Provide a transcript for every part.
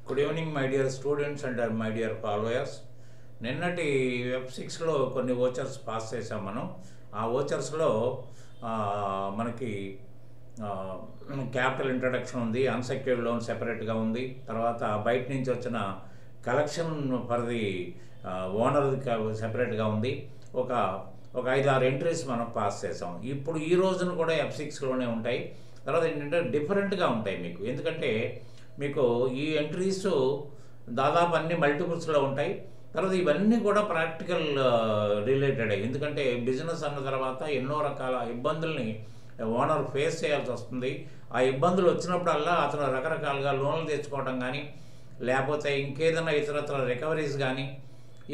Good evening my dear students and my dear followers. నిన్నటి వెబ్6లో కొన్ని vouchers pass చేసాం మనం. ఆ ఓచర్స్లో మనకి క్యాపిటల్ ఇంట్రడక్షన్ ఉంది, అన్సెక్యూర్డ్ లోన్ సెపరేట్గా ఉంది, తర్వాత బయట నుంచి వచ్చిన కలెక్షన్ ఫర్ ది ఓనర్ సెపరేట్గా ఉంది. ఒక 5-6 ఎంట్రీస్ మనం పాస్ చేసాం. ఇప్పుడు ఈ రోజున కూడా F6లోనే ఉంటాయి. తర్వాత ఏంటంటే డిఫరెంట్గా ఉంటాయి మీకు, ఎందుకంటే మీకు ఈ ఎంట్రీస్ దాదాపు అన్ని మల్టిపుల్స్లో ఉంటాయి. తర్వాత ఇవన్నీ కూడా ప్రాక్టికల్ రిలేటెడ్, ఎందుకంటే బిజినెస్ అన్న తర్వాత ఎన్నో రకాల ఇబ్బందుల్ని ఓనర్ ఫేస్ చేయాల్సి వస్తుంది. ఆ ఇబ్బందులు వచ్చినప్పుడల్లా అతను రకరకాలుగా లోన్లు తెచ్చుకోవడం కానీ, లేకపోతే ఇంకేదైనా ఇతరత్ర రికవరీస్ కానీ,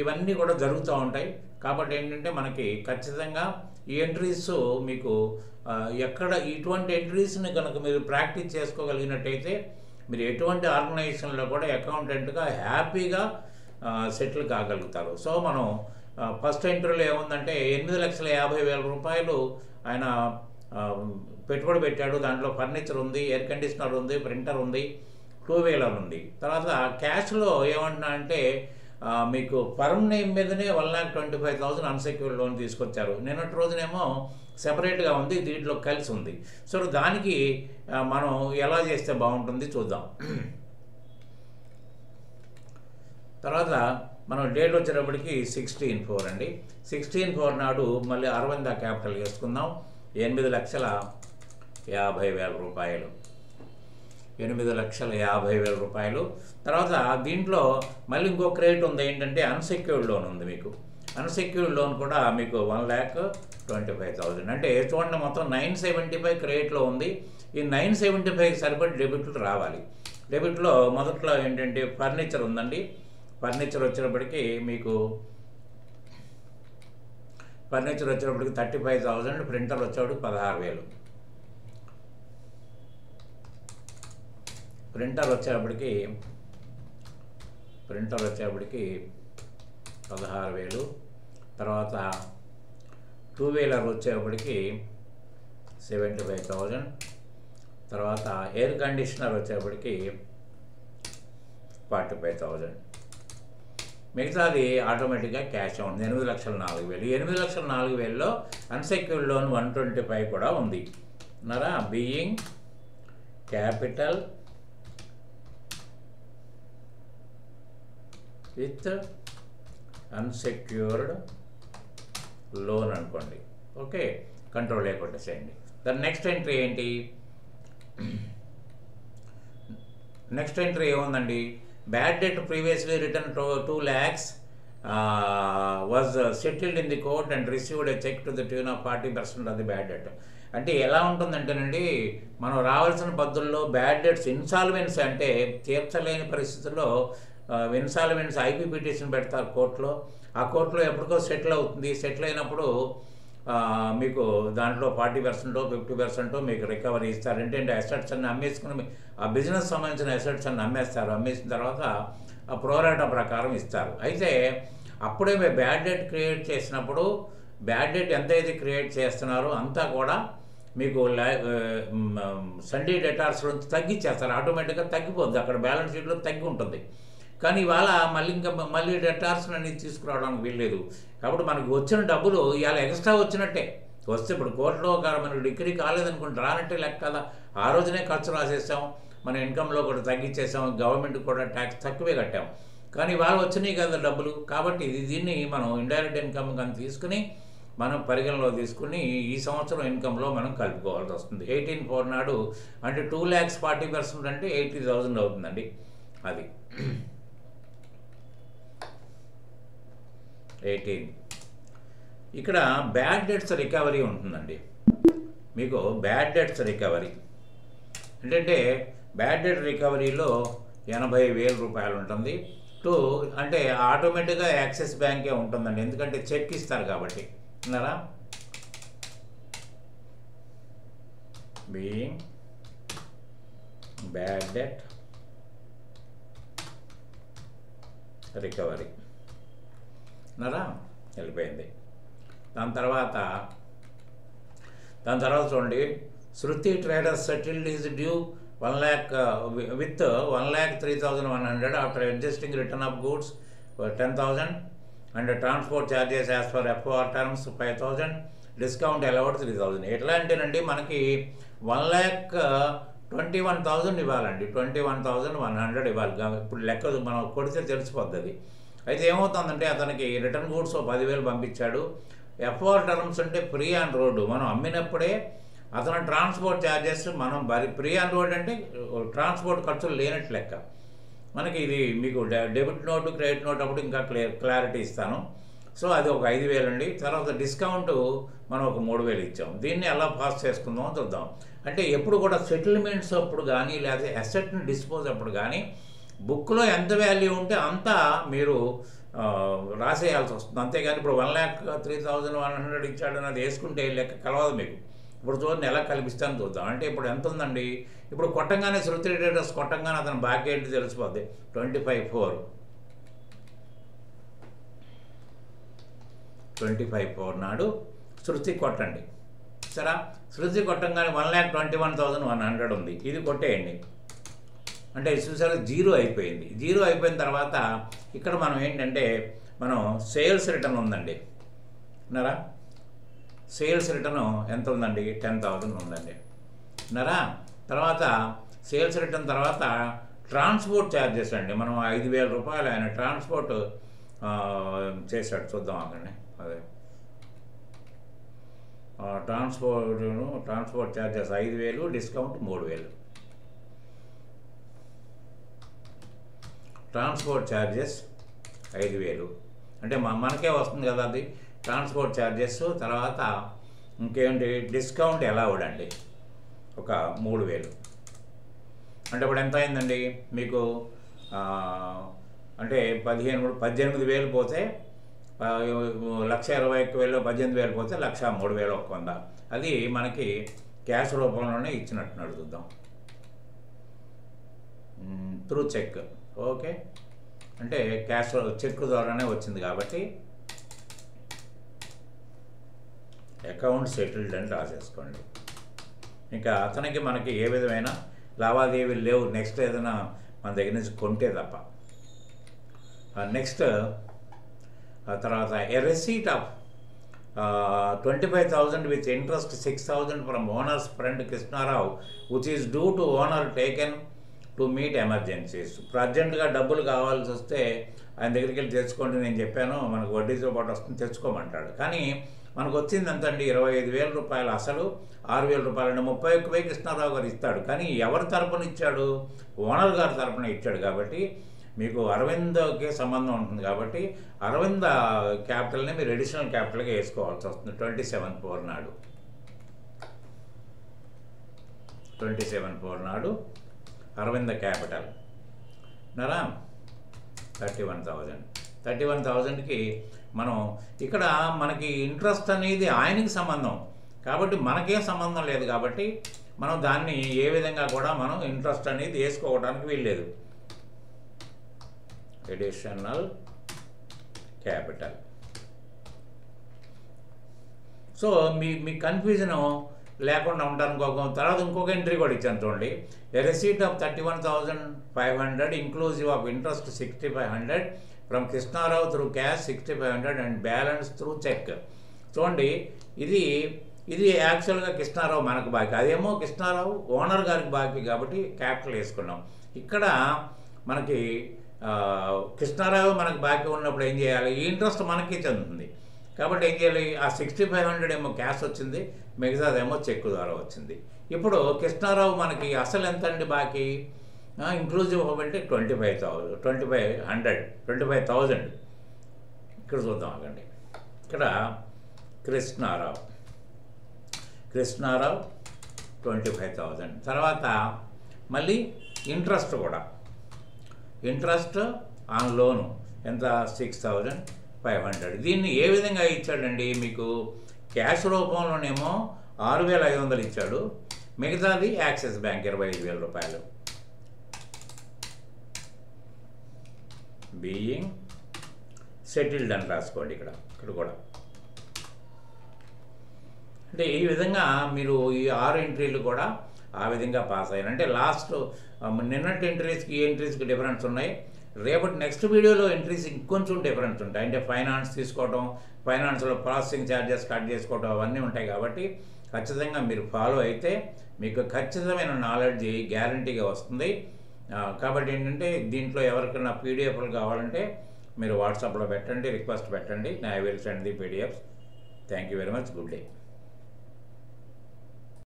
ఇవన్నీ కూడా జరుగుతూ ఉంటాయి. కాబట్టి ఏంటంటే మనకి ఖచ్చితంగా ఈ ఎంట్రీస్ మీకు ఎక్కడ ఇటువంటి ఎంట్రీస్ని కనుక మీరు ప్రాక్టీస్ చేసుకోగలిగినట్టయితే మీరు ఎటువంటి ఆర్గనైజేషన్లో కూడా అకౌంటెంట్గా హ్యాపీగా సెటిల్ కాగలుగుతారు. సో మనం ఫస్ట్ ఎంట్రీలో ఏముందంటే 8,50,000 రూపాయలు ఆయన పెట్టుబడి పెట్టాడు. దాంట్లో ఫర్నిచర్ ఉంది, ఎయిర్ కండిషనర్ ఉంది, ప్రింటర్ ఉంది, 2 వీలర్ ఉంది. తర్వాత క్యాష్లో ఏమంటున్నా అంటే మీకు ఫర్మ్ నేమ్ మీదనే 1,25,000 అన్సెక్యూర్డ్ లోన్ తీసుకొచ్చారు. నిన్నటి రోజునేమో సెపరేట్గా ఉంది, దీంట్లో కలిసి ఉంది. సో దానికి మనం ఎలా చేస్తే బాగుంటుంది చూద్దాం. తర్వాత మనం డేట్ వచ్చేటప్పటికి 16/4 అండి. 16/4 నాడు మళ్ళీ అరవింద క్యాపిటల్ వేసుకుందాం. 8,50,000 రూపాయలు. 8,50,000 రూపాయలు. తర్వాత దీంట్లో మళ్ళీ ఇంకో క్రెడిట్ ఉంది, ఏంటంటే అన్సెక్యూర్డ్ లోన్ ఉంది మీకు. అన్సెక్యూర్డ్ లోన్ కూడా మీకు 1,25,000. అంటే చూడండి, మొత్తం 975 క్రెడిట్లో ఉంది. ఈ 975 సరిపడి డెబిట్లు రావాలి. డెబిట్లో మొదట్లో ఏంటంటే ఫర్నిచర్ ఉందండి. ఫర్నిచర్ వచ్చేటప్పటికి మీకు 35,000, ప్రింటర్ వచ్చేటప్పటికి 16,000. ప్రింటర్ వచ్చేటప్పటికి 16,000. తర్వాత 2 వీలర్ వచ్చేటప్పటికి 75,000. తర్వాత ఎయిర్ కండిషనర్ వచ్చేటప్పటికి 45,000. మిగతాది ఆటోమేటిక్గా క్యాష్ ఉంది. 8,04,000. 8,04,000లో అన్సెక్యూర్డ్ లోన్ 125 కూడా ఉంది అన్నారా. Being capital with unsecured loan అనుకోండి. ఓకే, కంట్రోల్ లేకుండా చేయండి. దాని నెక్స్ట్ ఎంట్రీ ఏంటి? నెక్స్ట్ ఎంట్రీ ఏముందండి? Bad debt previously return 2 lakhs was settled in the court and received a cheque to the tune of 40% of the bad debt. అంటే ఎలా ఉంటుందంటేనండి, మనం రావాల్సిన పద్ధతుల్లో బ్యాడ్ డెట్స్ ఇన్సాల్వెన్సీ అంటే తీర్చలేని పరిస్థితుల్లో ఇన్సాల్వెన్సీ ఐపీ పిటిషన్ పెడతారు కోర్టులో. ఆ కోర్టులో ఎప్పటికో సెటిల్ అవుతుంది. సెటిల్ అయినప్పుడు మీకు దాంట్లో 40% 50% మీకు రికవరీ ఇస్తారు. ఏంటంటే అసెట్స్ అన్ని అమ్మేసుకుని ఆ బిజినెస్ సంబంధించిన అసెట్స్ అన్ని అమ్మేస్తారు. అమ్మేసిన తర్వాత ఆ ప్రోరాటా ప్రకారం ఇస్తారు. అయితే అప్పుడే మీరు బ్యాడ్ డెట్ క్రియేట్ చేసినప్పుడు బ్యాడ్ డెట్ ఎంతైతే క్రియేట్ చేస్తున్నారో అంతా కూడా మీకు సండే డెటార్స్ తగ్గించేస్తారు. ఆటోమేటిక్గా తగ్గిపోద్ది, అక్కడ బ్యాలెన్స్ షీట్లో తగ్గి ఉంటుంది. కానీ ఇవాళ మళ్ళీ డెటార్స్ అన్ని తీసుకురావడానికి వీల్లేదు. కాబట్టి మనకు వచ్చిన డబ్బులు ఇవాళ ఎక్స్ట్రా వచ్చినట్టే వస్తే, ఇప్పుడు కోర్టులో మనకు డిగ్రీ కాలేదనుకుంటే రానట్టే లెక్క కదా. ఆ రోజునే ఖర్చు రాసేసాం, మన ఇన్కంలో కూడా తగ్గించేసాం, గవర్నమెంట్ కూడా ట్యాక్స్ తక్కువే కట్టాం. కానీ ఇవాళ వచ్చినాయి కదా డబ్బులు. కాబట్టి దీన్ని మనం ఇండైరెక్ట్ ఇన్కమ్ కానీ తీసుకుని మనం పరిగణలో తీసుకుని ఈ సంవత్సరం ఇన్కంలో మనం కలుపుకోవాల్సి వస్తుంది. 18/4 నాడు అంటే 2 lakhs 40% అంటే 80,000 అవుతుందండి. అది 18. ఇక్కడ బ్యాడ్ డెట్స్ రికవరీ ఉంటుందండి. మీకు బ్యాడ్ డెట్స్ రికవరీ ఏంటంటే బ్యాడ్ డెట్ రికవరీలో 80,000 రూపాయలు ఉంటుంది. అంటే ఆటోమేటిక్గా యాక్సిస్ బ్యాంకే ఉంటుందండి, ఎందుకంటే చెక్ ఇస్తారు కాబట్టి. అన్నారా. బీయింగ్ బ్యాడ్ డెట్ రికవరీ అన్నారా, వెళ్ళిపోయింది. దాని తర్వాత చూడండి, Shruti traders settled is due 1 lakh with 1,03,100 after adjusting return of goods 10,000 and transport charges as per FOR terms 5,000, discount allowed 3,000. ఎట్లా అంటేనండి మనకి 1,21,000 ఇవ్వాలండి, 21,100 ఇవ్వాలి. ఇప్పుడు లెక్క మనం కొడితే తెలిసిపోద్ది. అయితే ఏమవుతుందంటే అతనికి రిటర్న్ గూడ్స్ 10,000 పంపించాడు. FOR టర్మ్స్ అంటే ఫ్రీ ఆన్ రోడ్డు, మనం అమ్మినప్పుడే అతను ట్రాన్స్పోర్ట్ ఛార్జెస్ మనం ఫ్రీ ఆన్ రోడ్ అంటే ట్రాన్స్పోర్ట్ ఖర్చులు లేనట్టు లెక్క. మనకి ఇది మీకు డెబిట్ నోటు క్రెడిట్ నోట్ అప్పుడు ఇంకా క్లారిటీ ఇస్తాను. సో అది ఒక 5,000 అండి. తర్వాత డిస్కౌంట్ మనం ఒక 3,000 ఇచ్చాం. దీన్ని ఎలా పాస్ చేసుకుందామో చూద్దాం. అంటే ఎప్పుడు కూడా సెటిల్మెంట్స్ అప్పుడు కానీ లేకపోతే అసెట్ని డిస్పోజ్ అప్పుడు కానీ బుక్లో ఎంత వాల్యూ ఉంటే అంతా మీరు రాసేయాల్సి వస్తుంది. అంతేగాని ఇప్పుడు 1,03,100 ఇచ్చాడు అది వేసుకుంటే లెక్క కలవదు మీకు. ఇప్పుడు చూడండి ఎలా కల్పిస్తాను చూద్దాం. అంటే ఇప్పుడు ఎంత ఉందండి, ఇప్పుడు కొట్టంగానే శృతి ట్రేడర్స్ కొట్టంగానే అతను బాకీ ఏంటి తెలిసిపోద్ది. 25/4 నాడు శృతి కొట్టండి. సరే, శృతి కొట్టంగానే 1,21,100 ఉంది, ఇది కొట్టేయండి. అంటే చూసారు జీరో అయిపోయింది. జీరో అయిపోయిన తర్వాత ఇక్కడ మనం ఏంటంటే మనం సేల్స్ రిటర్న్ ఉందండి నరా. సేల్స్ రిటర్న్ ఎంత ఉందండి, 10,000 ఉందండి నరా. తర్వాత సేల్స్ రిటర్న్ తర్వాత ట్రాన్స్పోర్ట్ ఛార్జెస్ అండి, మనం 5,000 రూపాయలు ఆయన ట్రాన్స్పోర్ట్ చేశాడు. చూద్దాం అక్కడనే అదే transport charges 5,000, discount 3,000. Transport charges 5,000 అంటే మనకే వస్తుంది కదా అది ట్రాన్స్పోర్ట్ ఛార్జెస్. తర్వాత ఇంకేంటి డిస్కౌంట్ అలౌడ్ అండి ఒక 3,000. అంటే ఇప్పుడు ఎంత అయిందండి మీకు అంటే 18,000 పోతే 1,20,000 18,000 పోతే 1,03,100. అది మనకి క్యాష్ రూపంలోనే ఇచ్చినట్టున్నాడు. చూద్దాం త్రూ చెక్. ఓకే, అంటే క్యాష్ చెక్ ద్వారానే వచ్చింది కాబట్టి అకౌంట్ సెటిల్డ్ అని రాసేసుకోండి. ఇంకా అతనికి మనకి ఏ విధమైన లావాదేవీలు లేవు నెక్స్ట్ ఏదైనా మన దగ్గర నుంచి కొంటే తప్ప. నెక్స్ట్ తర్వాత ఏ receipt of 25,000 with interest 6,000 from owner's friend Krishnarao which is due to owner taken to meet emergencies. ఇప్పుడు అర్జెంటుగా డబ్బులు కావాల్సి వస్తే ఆయన దగ్గరికి వెళ్ళి తెచ్చుకోండి, నేను చెప్పాను మనకు వడ్డీతో పాటు వస్తుంది తెచ్చుకోమంటాడు. కానీ మనకు వచ్చింది ఎంతండి, 25,000 రూపాయలు అసలు, 6,000 రూపాయలు అంటే 31,000 కృష్ణారావు గారు ఇస్తాడు. కానీ ఎవరి తరపున ఇచ్చాడు, ఓనర్ గారి తరపున ఇచ్చాడు. కాబట్టి మీకు అరవింద్కి సంబంధం ఉంటుంది కాబట్టి అరవింద క్యాపిటల్ని మీరు అడిషనల్ క్యాపిటల్గా వేసుకోవాల్సి వస్తుంది. 27/4 నాడు 27/4 నాడు అరవింద క్యాపిటల్ నరా 31,000. 31,000కి మనం ఇక్కడ మనకి ఇంట్రెస్ట్ అనేది ఆయనకి సంబంధం కాబట్టి మనకేం సంబంధం లేదు. కాబట్టి మనం దాన్ని ఏ విధంగా కూడా మనం ఇంట్రెస్ట్ అనేది వేసుకోవడానికి వీల్లేదు. Additional capital. సో మీ కన్ఫ్యూజన్ లేకుండా ఉండడానికి తర్వాత ఇంకొక ఎంట్రీ కూడా ఇచ్చాను చూడండి. A receipt of 31,500 inclusive of interest 6,500 from Krishnarao through cash 6,500 and balance through cheque. చూడండి ఇది యాక్చువల్గా కృష్ణారావు మనకు బాకీ, అదేమో కృష్ణారావు ఓనర్ గారికి బాకీ కాబట్టి క్యాపిటల్ వేసుకున్నాం. ఇక్కడ మనకి కృష్ణారావు మనకు బాకీ ఉన్నప్పుడు ఏం చేయాలి, ఈ ఇంట్రెస్ట్ మనకి చెందుతుంది కాబట్టి ఏం చేయాలి, ఆ 6,500 ఏమో క్యాష్ వచ్చింది, మిగతాదేమో చెక్ ద్వారా వచ్చింది. ఇప్పుడు కృష్ణారావు మనకి అసలు ఎంత అండి బాకీ, ఇంక్లూజివ్ అంటే 25,000 ఇక్కడ చూద్దాం అకండి. ఇక్కడ కృష్ణారావు 25,000 తర్వాత మళ్ళీ ఇంట్రెస్ట్ కూడా, ఇంట్రెస్ట్ ఆన్ లోను ఎంత 6,500. దీన్ని ఏ విధంగా ఇచ్చాడండి, మీకు క్యాష్ రూపంలోనేమో 6,500 ఇచ్చాడు, మిగతాది యాక్సిస్ బ్యాంక్ 25,000 రూపాయలు. బీయింగ్ సెటిల్డ్ అని రాసుకోండి ఇక్కడ కూడా. అంటే ఈ విధంగా మీరు ఈ 6 ఎంట్రీలు కూడా ఆ విధంగా పాస్ అయ్యాను. అంటే లాస్ట్ నిన్నటి ఎంట్రీస్కి ఈ ఎంట్రీస్కి డిఫరెన్స్ ఉన్నాయి. రేపటి నెక్స్ట్ వీడియోలో ఎంట్రీస్ ఇంకొంచెం డిఫరెన్స్ ఉంటాయి. అంటే ఫైనాన్స్ తీసుకోవడం, ఫైనాన్స్లో ప్రాసెసింగ్ ఛార్జెస్ కట్ చేసుకోవడం అవన్నీ ఉంటాయి. కాబట్టి ఖచ్చితంగా మీరు ఫాలో అయితే మీకు ఖచ్చితమైన నాలెడ్జ్ గ్యారంటీగా వస్తుంది. కాబట్టి ఏంటంటే దీంట్లో ఎవరికైనా పీడిఎఫ్లు కావాలంటే మీరు వాట్సాప్లో పెట్టండి, రిక్వెస్ట్ పెట్టండి. I will send the PDFs. Thank you very much. Good day.